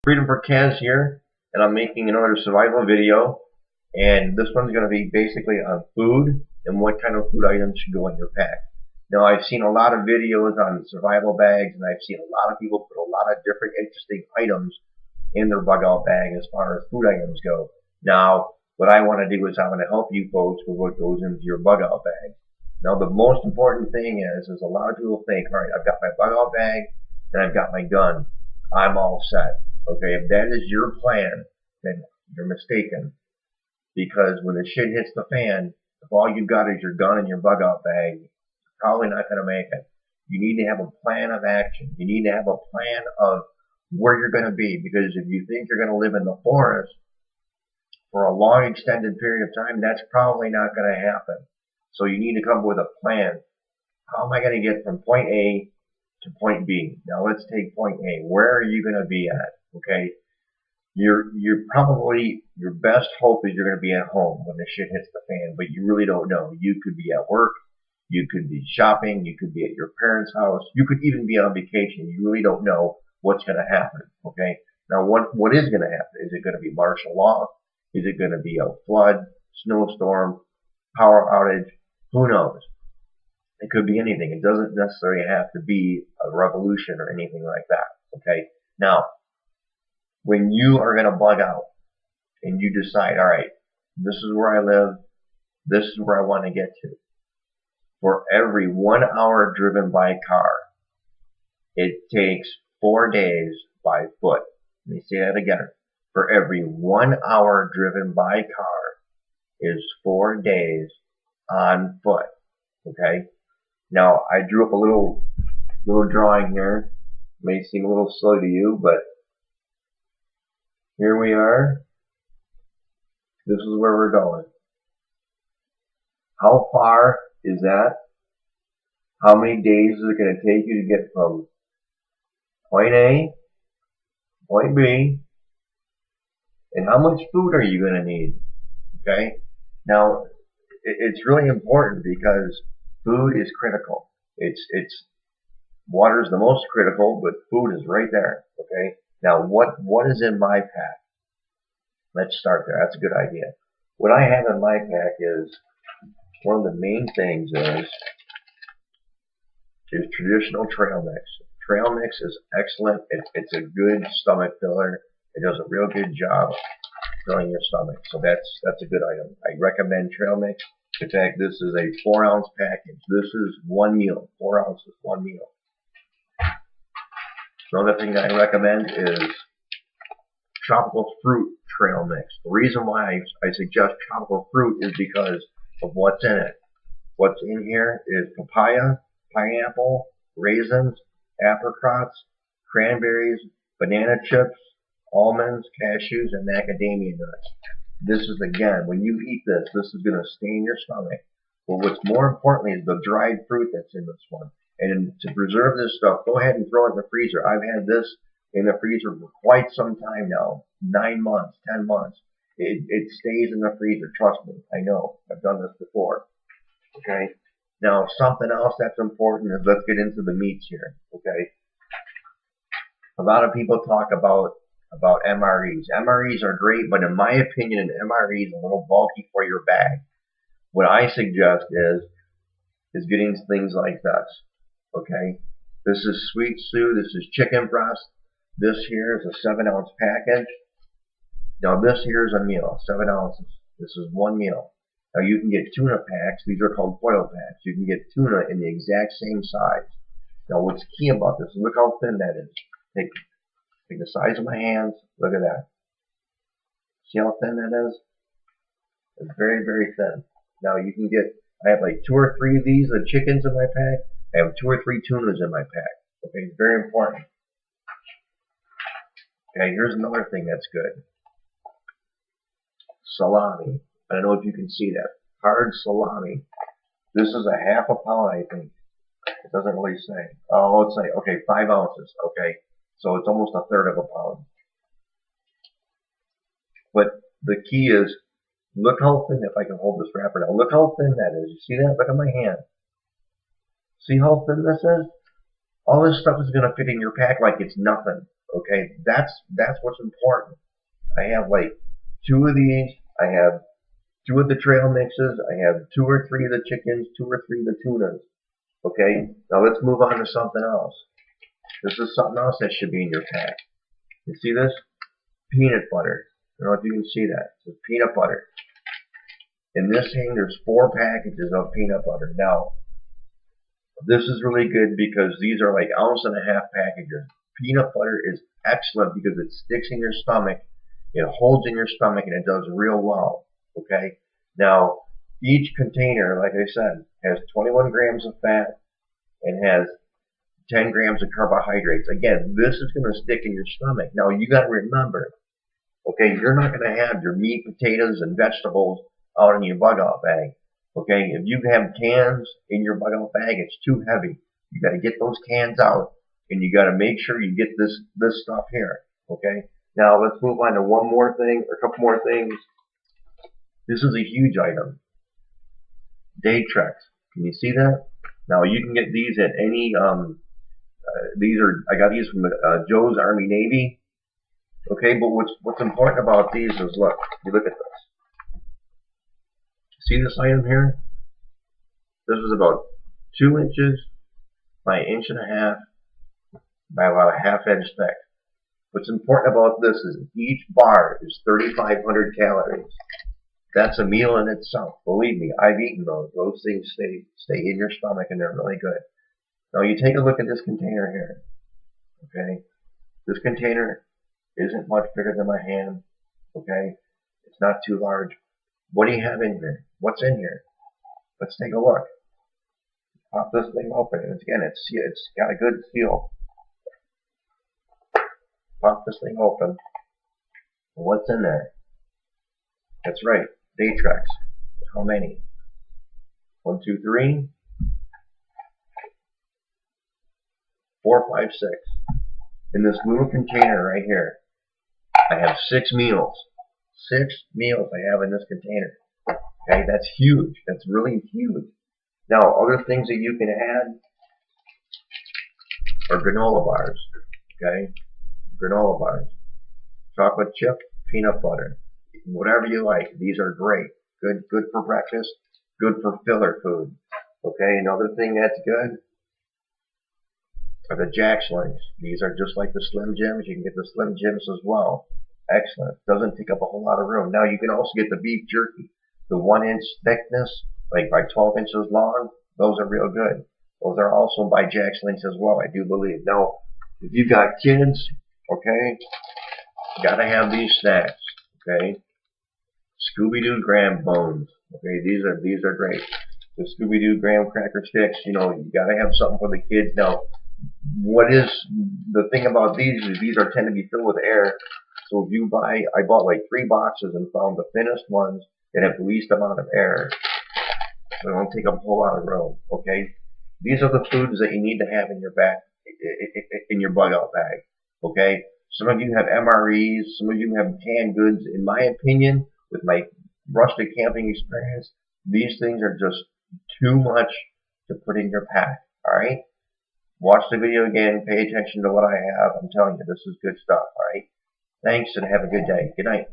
Freedom for K.I.S here, and I'm making another survival video. And this one's going to be basically on food and what kind of food items should go in your pack. Now, I've seen a lot of videos on survival bags, and I've seen a lot of people put a lot of different interesting items in their bug out bag as far as food items go. Now, what I want to do is I want to help you folks with what goes into your bug out bag. Now, the most important thing is a lot of people think, all right, I've got my bug out bag and I've got my gun. I'm all set. Okay, if that is your plan, then you're mistaken. Because when the shit hits the fan, if all you've got is your gun and your bug out bag, you're probably not going to make it. You need to have a plan of action. You need to have a plan of where you're going to be. Because if you think you're going to live in the forest for a long extended period of time, that's probably not going to happen. So you need to come up with a plan. How am I going to get from point A to point B? Now let's take point A. Where are you going to be at? Okay, you're probably, your best hope is you're going to be at home when the shit hits the fan, but you really don't know. You could be at work, you could be shopping, you could be at your parents' house, you could even be on vacation. You really don't know what's going to happen. Okay, now what is going to happen? Is it going to be martial law? Is it going to be a flood, snowstorm, power outage? Who knows? It could be anything. It doesn't necessarily have to be a revolution or anything like that. Okay, now when you are going to bug out and you decide, all right, this is where I live, this is where I want to get to. For every 1 hour driven by car, it takes 4 days by foot. Let me say that again. For every 1 hour driven by car is 4 days on foot. Okay? Now, I drew up a little drawing here. It may seem a little silly to you, but here we are. This is where we're going. How far is that? How many days is it going to take you to get from point A, point B, and how much food are you going to need? Okay? Now, it's really important because food is critical. Water is the most critical, but food is right there. Okay? Now, what is in my pack? Let's start there. That's a good idea. What I have in my pack is, one of the main things is traditional trail mix. Trail mix is excellent. It's a good stomach filler. It does a real good job filling your stomach. So that's a good item. I recommend trail mix. In fact, this is a 4-ounce package. This is one meal. 4 ounces, one meal. Another thing that I recommend is tropical fruit trail mix. The reason why I suggest tropical fruit is because of what's in it. What's in here is papaya, pineapple, raisins, apricots, cranberries, banana chips, almonds, cashews, and macadamia nuts. This is, again, when you eat this, this is going to stay in your stomach. But what's more importantly is the dried fruit that's in this one. And to preserve this stuff, go ahead and throw it in the freezer. I've had this in the freezer for quite some time now. 9 months, 10 months. It stays in the freezer. Trust me. I know. I've done this before. Okay? Now, something else that's important is, let's get into the meats here. Okay? A lot of people talk about MREs. MREs are great, but in my opinion, an MRE is a little bulky for your bag. What I suggest is getting things like this. Okay? This is sweet stew. This is chicken breast. This here is a 7-ounce package. Now this here is a meal, 7 ounces. This is one meal. Now you can get tuna packs. These are called foil packs. You can get tuna in the exact same size. Now what's key about this, look how thin that is. Take the size of my hands. Look at that. See how thin that is? It's very, very thin. Now you can get, I have like 2 or 3 of these, the chickens in my pack. I have 2 or 3 tunas in my pack. Okay, it's very important. Okay, here's another thing that's good. Salami. I don't know if you can see that. Hard salami. This is a half a pound, I think. It doesn't really say. Oh, let's say, okay, 5 ounces. Okay, so it's almost a third of a pound. But the key is, look how thin, if I can hold this wrapper now, look how thin that is. You see that? Look at my hand. See how thin this is? All this stuff is going to fit in your pack like it's nothing. Okay, that's what's important. I have like 2 of these. I have 2 of the trail mixes. I have 2 or 3 of the chickens, 2 or 3 of the tunas. Okay, now let's move on to something else. This is something else that should be in your pack. You see this? Peanut butter. I don't know if you can see that. It's peanut butter. In this thing, there's 4 packages of peanut butter. Now, this is really good because these are like 1.5-ounce packages. Peanut butter is excellent because it sticks in your stomach, it holds in your stomach, and it does real well. Okay? Now, each container, like I said, has 21 grams of fat and has 10 grams of carbohydrates. Again, this is going to stick in your stomach. Now, you got to remember, okay, you're not going to have your meat, potatoes, and vegetables out in your bug out bag. Okay, if you have cans in your bug out bag, it's too heavy. You got to get those cans out, and you got to make sure you get this stuff here. Okay, now let's move on to one more thing, or a couple more things. This is a huge item. Day treks. Can you see that? Now you can get these at any. I got these from Joe's Army Navy. Okay, but what's important about these is look. You look at this. See this item here? This is about 2 inches by 1.5 inches by about a 1/2 inch thick. What's important about this is each bar is 3,500 calories. That's a meal in itself. Believe me, I've eaten those. Those things stay in your stomach and they're really good. Now you take a look at this container here. Okay, this container isn't much bigger than my hand. Okay, it's not too large. What do you have in here? What's in here? Let's take a look. Pop this thing open, and again, it's got a good seal. Pop this thing open. What's in there? That's right, day treks. How many? 1, 2, 3, 4, 5, 6. In this little container right here, I have 6 meals. 6 meals I have in this container. Okay, that's huge. That's really huge. Now, other things that you can add are granola bars. Okay, granola bars, chocolate chip, peanut butter, whatever you like. These are great. Good for breakfast. Good for filler food. Okay, another thing that's good are the Jack Slings. These are just like the Slim Jims. You can get the Slim Jims as well. Excellent. Doesn't take up a whole lot of room. Now you can also get the beef jerky. The 1-inch thickness, like by 12 inches long. Those are real good. Those are also by Jack Slings as well, I do believe. Now, if you've got kids, okay, you gotta have these snacks. Okay, Scooby-Doo graham bones. Okay, these are great. The Scooby-Doo graham cracker sticks. You know, you gotta have something for the kids. Now, what is the thing about these is these are tend to be filled with air. So if you I bought like 3 boxes and found the thinnest ones that have the least amount of air. So they don't take up a whole lot of room. Okay, these are the foods that you need to have in your in your bug out bag. Okay, some of you have MREs, some of you have canned goods. In my opinion, with my rustic camping experience, these things are just too much to put in your pack. All right. Watch the video again. Pay attention to what I have. I'm telling you, this is good stuff. All right. Thanks and have a good day. Good night.